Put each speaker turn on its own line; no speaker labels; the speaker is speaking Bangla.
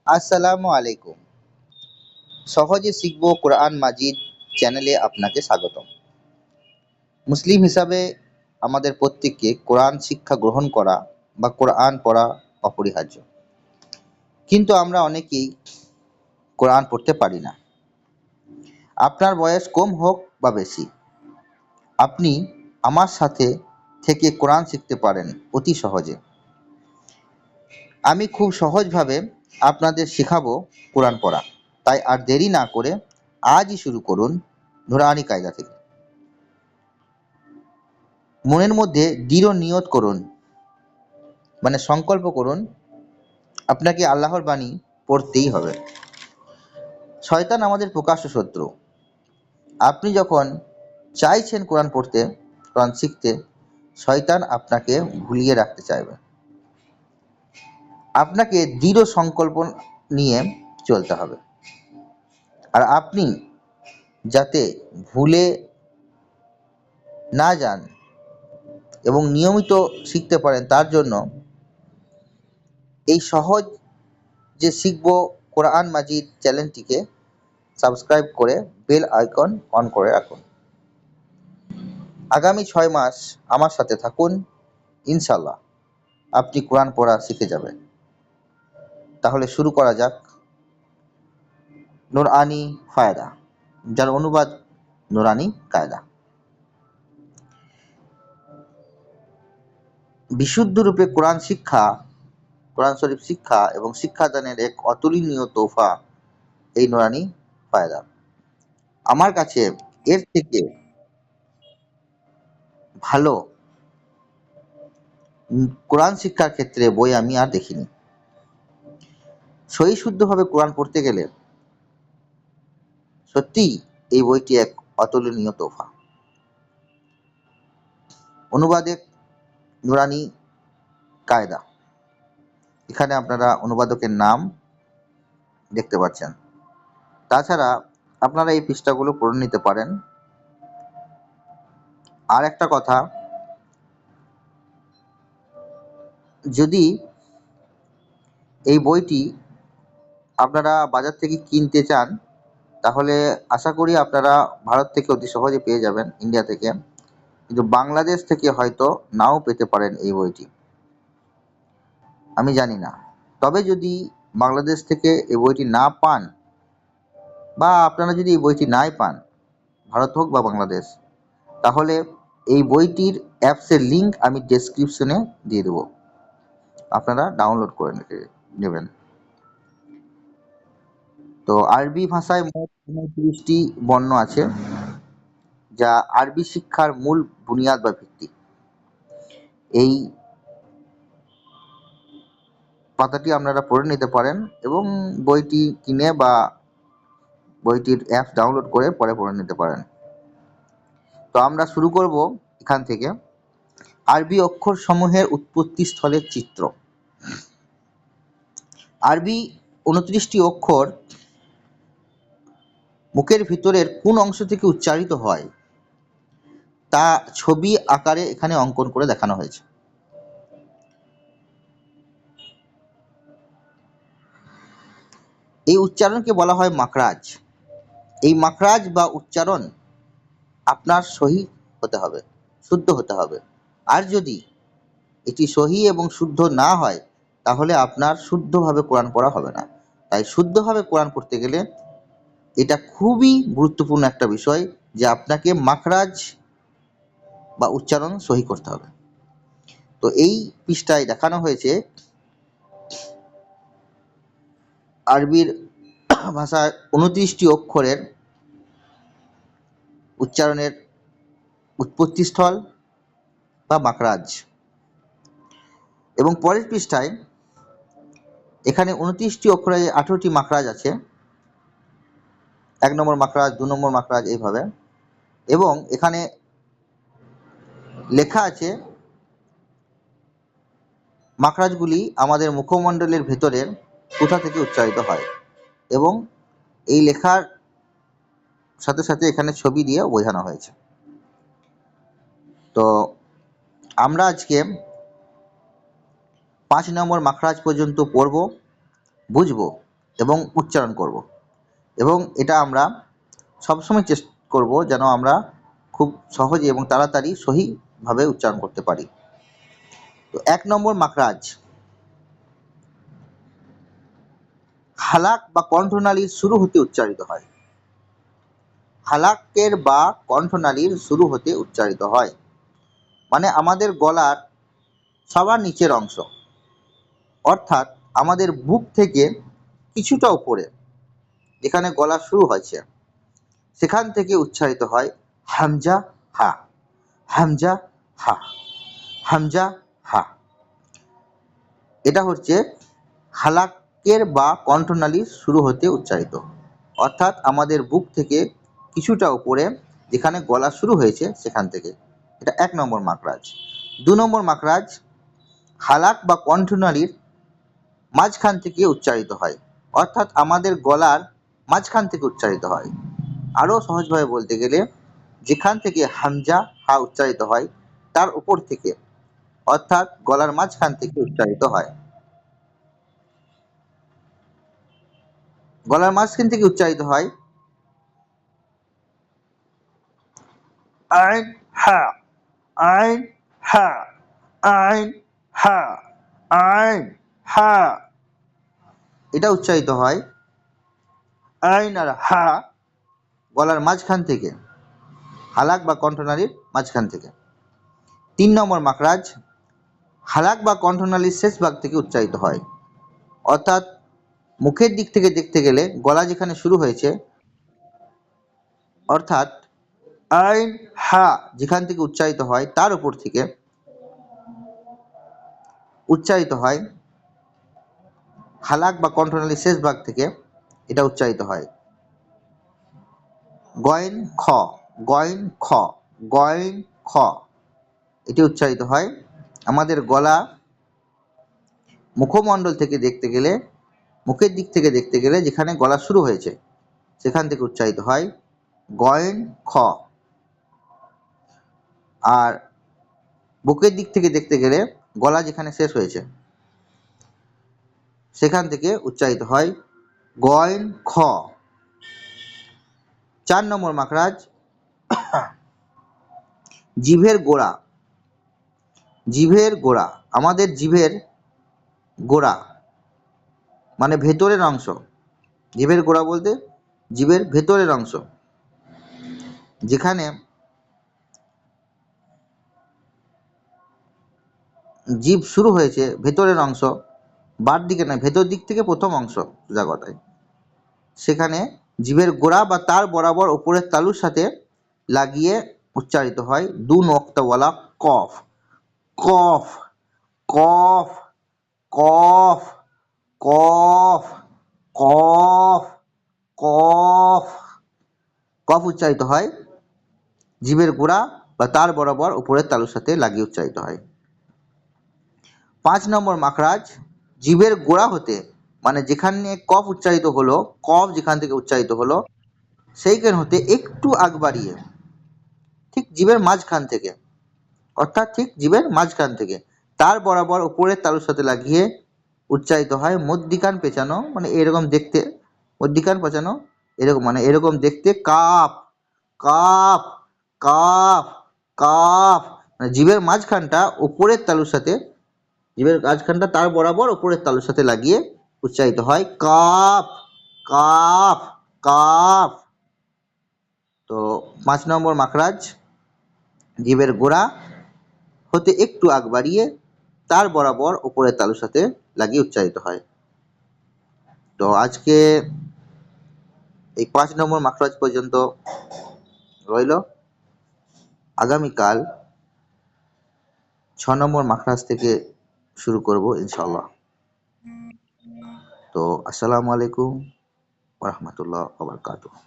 আসসালামু আলাইকুম। সহজে শিখব কোরআন মাজিদ চ্যানেলে আপনাকে স্বাগতম। মুসলিম হিসাবে আমাদের প্রত্যেককে কোরআন শিক্ষা গ্রহণ করা বা কোরআন পড়া অপরিহার্য। কিন্তু আমরা অনেকেই কোরআন পড়তে পারি না। আপনার বয়স কম হোক বা বেশি, আপনি আমার সাথে থেকে কোরআন শিখতে পারেন অতি সহজে। আমি খুব সহজভাবে আপনাদের শেখাবো কোরআন পড়া। তাই আর দেরি না করে আজই শুরু করুন নুরানি কায়দা থেকে। মনের মধ্যে দৃঢ় নিয়ত করুন, মানে সংকল্প করুন, আপনাকে আল্লাহর বাণী পড়তেই হবে। শয়তান আমাদের প্রকাশ্য শত্রু। আপনি যখন চাইছেন কোরআন পড়তে, কোরআন শিখতে, শয়তান আপনাকে ভুলিয়ে রাখতে চাইবে। আপনাকে দৃঢ় সংকল্প নিয়ে চলতে হবে। আর আপনি যাতে ভুলে না যান এবং নিয়মিত শিখতে পারেন, তার জন্য এই সহজ যে শিখব কোরআন মাজিদ চ্যানেলটিকে সাবস্ক্রাইব করে বেল আইকন অন করে রাখুন। আগামী 6 মাস আমার সাথে থাকুন, ইনশাল্লাহ আপনি কোরআন পড়া শিখে যাবেন। তাহলে শুরু করা যাক নুরআনি ফায়দা, যার অনুবাদ নুরানি কায়দা। বিশুদ্ধরূপে কোরআন শিক্ষা, কোরআন শরীফ শিক্ষা এবং শিক্ষাদানের এক অতুলনীয় তোহফা এই নুরানি ফায়দা। আমার কাছে এর থেকে ভালো কোরআন শিক্ষার ক্ষেত্রে বই আমি আর দেখিনি। সহি শুদ্ধভাবে কোরআন পড়তে গেলে সত্যিই এই বইটি এক অতুলনীয় তোহফা। অনুবাদক নুরানি কায়দা। এখানে আপনারা অনুবাদকের নাম দেখতে পাচ্ছেন। তাছাড়া আপনারা এই পৃষ্ঠাগুলো পড়ে নিতে পারেন। আর একটা কথা, যদি এই বইটি আপনারা বাজার থেকে কিনতে চান, তাহলে আশা করি আপনারা ভারত থেকে অতি সহজে পেয়ে যাবেন, ইন্ডিয়া থেকে। কিন্তু বাংলাদেশ থেকে হয়তো নাও পেতে পারেন এই বইটি, আমি জানি না। তবে যদি বাংলাদেশ থেকে এই বইটি না পান, বা আপনারা যদি এই বইটি নাই পান, ভারত হোক বা বাংলাদেশ, তাহলে এই বইটির অ্যাপসের লিঙ্ক আমি ডেসক্রিপশনে দিয়ে দেবো, আপনারা ডাউনলোড করে নেবেন। তো আরবি ভাষায় মোট ৩৯টি বর্ণ আছে, যা আরবি শিক্ষার মূল বুনিয়াদ বা ভিত্তি। এই পাতাটি আপনারা পড়ে নিতে পারেন এবং বইটি কিনে বা বইটির অ্যাপ ডাউনলোড করে পরে পড়ে নিতে পারেন। তো আমরা শুরু করব এখান থেকে। আরবি অক্ষর সমূহের উৎপত্তি স্থলের চিত্র। আরবি ২৯টি অক্ষর মুখের ভিতরের কোন অংশ থেকে উচ্চারিত হয় তা ছবি আকারে এখানে অঙ্কন করে দেখানো হয়েছে। এই উচ্চারণকে বলা হয় মাখরাজ। এই মাখরাজ বা উচ্চারণ আপনার সহি হতে হবে, শুদ্ধ হতে হবে। আর যদি এটি সহি এবং শুদ্ধ না হয়, তাহলে আপনার শুদ্ধভাবে কোরআন পড়া হবে না। তাই শুদ্ধভাবে কোরআন পড়তে গেলে এটা খুবই গুরুত্বপূর্ণ একটা বিষয় যে আপনাকে মাখরাজ বা উচ্চারণ সহি করতে হবে। তো এই পৃষ্ঠায় দেখানো হয়েছে আরবির ভাষায় ২৯টি অক্ষরের উচ্চারণের উৎপত্তিস্থল বা মাখরাজ। এবং পরের পৃষ্ঠায় এখানে ২৯টি অক্ষরে ১৮টি মাখরাজ আছে। ১ নম্বর মাখরাজ, ২ নম্বর মাখরাজ, এইভাবে। এবং এখানে লেখা আছে মাখরাজগুলি আমাদের মুখমণ্ডলের ভেতরের কোথা থেকে উচ্চারিত হয়, এবং এই লেখার সাথে সাথে এখানে ছবি দিয়ে বোঝানো হয়েছে। তো আমরা আজকে ৫ নম্বর মাখরাজ পর্যন্ত পড়ব, বুঝব এবং উচ্চারণ করব, এবং এটা আমরা সবসময় চেষ্টা করব যেন আমরা খুব সহজে এবং তাড়াতাড়ি সহিভাবে উচ্চারণ করতে পারি। তো 1 নম্বর মাখরাজ, হালাক বা কণ্ঠনালীর শুরু হতে উচ্চারিত হয়। হালাকের বা কণ্ঠনালীর শুরু হতে উচ্চারিত হয়, মানে আমাদের গলার সবার নিচের অংশ, অর্থাৎ আমাদের বুক থেকে কিছুটা উপরে যেখানে গলা শুরু হয়েছে সেখান থেকে উচ্চারিত হয় হামজা হা, হামজা হা, হামজা হা। এটা হচ্ছে হালাকের বা কণ্ঠনালীর শুরু হতে উচ্চারিত, অর্থাৎ আমাদের বুক থেকে কিছুটা উপরে যেখানে গলা শুরু হয়েছে সেখান থেকে। এটা 1 নম্বর মাখরাজ। 2 নম্বর মাখরাজ, হালাক বা কণ্ঠনালীর মাঝখান থেকে উচ্চারিত হয়, অর্থাৎ আমাদের গলার মাঝখান থেকে উচ্চারিত হয়। আরও সহজভাবে বলতে গেলে যেখান থেকে হামজা হা উচ্চারিত হয় তার উপর থেকে, অর্থাৎ গলার মাঝখান থেকে উচ্চারিত হয়। গলার মাঝখান থেকে উচ্চারিত হয় আইন হা, আইন হা, আইন হা, আইন হা। এটা উচ্চারিত হয় আইন আর হা গলার মাঝখান থেকে, হালাক বা কণ্ঠনালীর মাঝখান থেকে। 3 নম্বর মাখরাজ, হালাক বা কণ্ঠনালীর শেষ ভাগ থেকে উচ্চারিত হয়, অর্থাৎ মুখের দিক থেকে দেখতে গেলে গলা যেখানে শুরু হয়েছে, অর্থাৎ আইন হা যেখান থেকে উচ্চারিত হয় তার উপর থেকে উচ্চারিত হয় হালাক বা কণ্ঠনালীর শেষ ভাগ থেকে, এটা উচ্চারিত হয় গয়েন খ, গয়েন খ, গয়েন খ। এটি উচ্চারিত হয় আমাদের গলা মুখমণ্ডল থেকে দেখতে গেলে, মুখের দিক থেকে দেখতে গেলে যেখানে গলা শুরু হয়েছে সেখান থেকে উচ্চারিত হয় গয়েন খ, আর বুকের দিক থেকে দেখতে গেলে গলা যেখানে শেষ হয়েছে সেখান থেকে উচ্চারিত হয় গয়েন খ। 4 নম্বর মাখরাজ, জিভের গোড়া, জিভের গোড়া, আমাদের জিভের গোড়া মানে ভেতরের অংশ, জিভের গোড়া বলতে জিভের ভেতরের অংশ, যেখানে জিভ শুরু হয়েছে ভেতরের অংশ, বার দিকে নয় ভেতর দিক থেকে প্রথম অংশ সোজা কথায়, সেখানে জিভের গোড়া বা তার বরাবর উপরের তালুর সাথে লাগিয়ে উচ্চারিত হয় 2 নোক্তাওয়ালা কফ, কফ, কফ, কফ, কফ, কফ, কফ। কফ উচ্চারিত হয় জিভের গোড়া বা তার বরাবর উপরের তালুর সাথে লাগিয়ে উচ্চারিত হয়। 5 নম্বর মাখরাজ, জিভের গোড়া হতে মানে যেখানে কফ উচ্চারিত হলো, কফ যেখান থেকে উচ্চারিত হলো সেইখান হতে একটু আগ বাড়িয়ে ঠিক জিভের মাঝখান থেকে, অর্থাৎ ঠিক জিভের মাঝখান থেকে তার বরাবর উপরের তালুর সাথে লাগিয়ে উচ্চারিত হয় মধ্যিখান পেঁচানো, মানে এরকম দেখতে, মধ্যিখান পেঁচানো এরকম, মানে এরকম দেখতে কাপ, কাপ, কাপ, কাপ। মানে জিভের মাঝখানটা উপরের তালুর সাথে, জিভের মাঝখানটা তার বরাবর উপরের তালুর সাথে লাগিয়ে উচ্চারিত হয় কাপ, কাপ, কাপ। তো 5 নম্বর মাখরাজ, জিভের গোড়া হতে একটু আগ বাড়িয়ে তার বরাবর উপরের তালুর সাথে লাগিয়ে উচ্চারিত হয়। তো আজকে এই 5 নম্বর মাখরাজ পর্যন্ত রইল, আগামীকাল 6 নম্বর মাখরাজ থেকে শুরু করব ইনশাআল্লাহ। তো আসসালামু আলাইকুম ওয়া রাহমাতুল্লাহি ওয়া বারাকাতুহু।